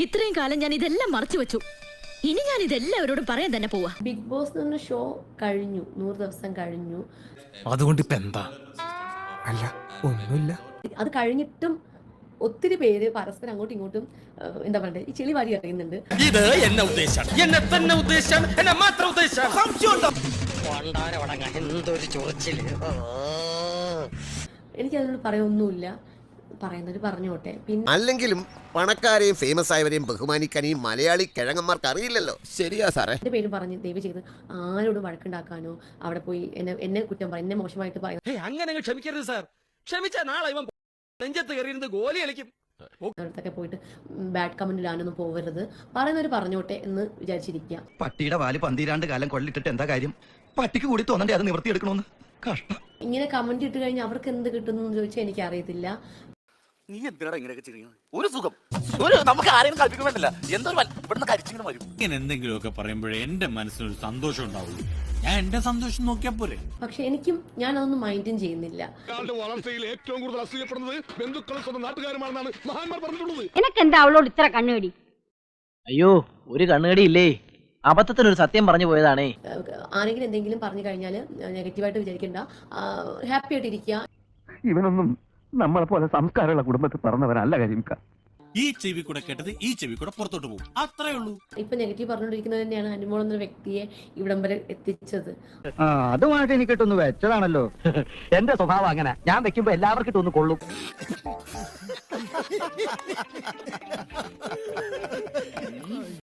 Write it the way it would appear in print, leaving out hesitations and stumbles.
ഇത്രയും കാലം ഞാൻ ഇതെല്ലാം മറച്ചു വെച്ചു. ഇനി ഞാൻ ഇതെല്ലാവരോടും പറയാൻ തന്നെ പോവാ. ബിഗ് ബോസ് എന്ന ഷോ കഴിഞ്ഞു, 100 ദിവസം കഴിഞ്ഞു. അതുകൊണ്ട് ഇപ്പൊ എന്താ? അല്ല, ഒന്നുമില്ല. അത് കഴിഞ്ഞിട്ടും ഒത്തിരി പേര് പരസ്പരം അങ്ങോട്ടും ഇങ്ങോട്ടും എന്താ പറയണ്ടേ, ഈ ചെളി വാരി അറിയുന്നുണ്ട്. ഇത് എന്നെ ഉദ്ദേശാണ്, എന്നെ തന്നെ ഉദ്ദേശാണ്, എന്നെ മാത്രം ഉദ്ദേശാണ്. എനിക്ക് അതിനോട് പറയാനൊന്നുമില്ല, പറയുന്നവര് പറഞ്ഞോട്ടെ. പിന്നെ അല്ലെങ്കിലും പണക്കാരെയും ഫേമസ് ആയവരെയും ബഹുമാനിക്കാൻ ഈ മലയാളി കിഴങ്ങന്മാർക്ക് അറിയില്ലല്ലോ. ശരിയാ സാറേ. എന്റെ പേര് പറഞ്ഞ് ദയവ് ചെയ്ത് ആരോടും വഴക്കുണ്ടാക്കാനോ അവിടെ പോയി എന്നെ കുറ്റം പറയും, എന്നെ മോശമായിട്ട് പറയുന്നത് അങ്ങനെ ക്ഷമിക്കരുത് സാർ. ക്ഷമിച്ച നാളെ ഇവൻ നെഞ്ചത്ത് കയറിയിരുന്ന് ഗോലി കളിക്കും. അടുത്തൊക്കെ പോയിട്ട് ബാഡ് കമന്റിലാനൊന്നും പോകരുത്, പറയുന്നവര് പറഞ്ഞോട്ടെ എന്ന് വിചാരിച്ചിരിക്കുക. പട്ടിയുടെ വാല് പന്തിരാണ്ട് കാലം കൊള്ളിട്ടിട്ട് എന്താ കാര്യം? പട്ടിക്ക് കൂടി തോന്നണ്ടേ അത് നിവർത്തിയെടുക്കണമെന്ന്? കഷ്ടം. ഇങ്ങനെ കമന്റ് ഇട്ട് കഴിഞ്ഞാൽ അവർക്ക് എന്ത് കിട്ടുന്നു എന്ന് ചോദിച്ചാൽ എനിക്ക് അറിയത്തില്ല. നീ എന്തിനാണ് ഇങ്ങനെയൊക്കെ ചെയ്യുന്നത്? ഒരു സുഖം, നമുക്ക് ആരെയും കൽപ്പിക്കാൻ പറ്റില്ല. എന്തൊരു ഇവിടുന്ന് കരിച്ചിങ്ങനെ വരും. ഇങ്ങനെ എന്തെങ്കിലുമൊക്കെ പറയുമ്പോഴേ എന്റെ മനസ്സിനൊരു സന്തോഷം ഉണ്ടാവുള്ളൂ. ഞാൻ എന്റെ സന്തോഷം നോക്കിയാ പോരെ. പക്ഷെ ഞാൻ അതൊന്നും മൈൻഡും ചെയ്യുന്നില്ല. വളർച്ചയിൽ ഏറ്റവും കൂടുതൽ അസൂയപ്പെടുന്നത് ബന്ധുക്കളും സ്വന്തം നാട്ടുകാരുമാണെന്നാണ് മഹാന്മാർ പറഞ്ഞിട്ടുള്ളത്. എനക്കെന്താ അവളോട് ഇത്ര കണ്ണുകടി? അയ്യോ, ഒരു കണ്ണുകടി ഇല്ലേ, അബദ്ധത്തിനൊരു സത്യം പറഞ്ഞു പോയതാണേ. ആരെങ്കിലും എന്തെങ്കിലും പറഞ്ഞു കഴിഞ്ഞാൽ നെഗറ്റീവായിട്ട് വിചാരിക്കണ്ട, ഹാപ്പി ആയിട്ടിരിക്കുക. ഇവനൊന്നും നമ്മളെ പോലെ സംസ്കാരമുള്ള കുടുംബത്തിൽ പറഞ്ഞവനല്ല കരിമിക്ക. ഈ ചെവി കൂടെ കേട്ടത് ഈ ചെവി കൂടെ പുറത്തോട്ട് പോകും, അത്രേ ഉള്ളൂ. ഇപ്പൊ നെഗറ്റീവ് പറഞ്ഞുകൊണ്ടിരിക്കുന്നത് തന്നെയാണ് അനുമോൾ എന്ന വ്യക്തിയെ ഇവിടം വരെ എത്തിച്ചത്. അതുമായിട്ട് എനിക്ക് ഇട്ടൊന്ന് വെച്ചതാണല്ലോ. എന്റെ സ്വഭാവം അങ്ങനെ, ഞാൻ വെക്കുമ്പോ എല്ലാവർക്കും ഇട്ടൊന്ന് കൊള്ളും.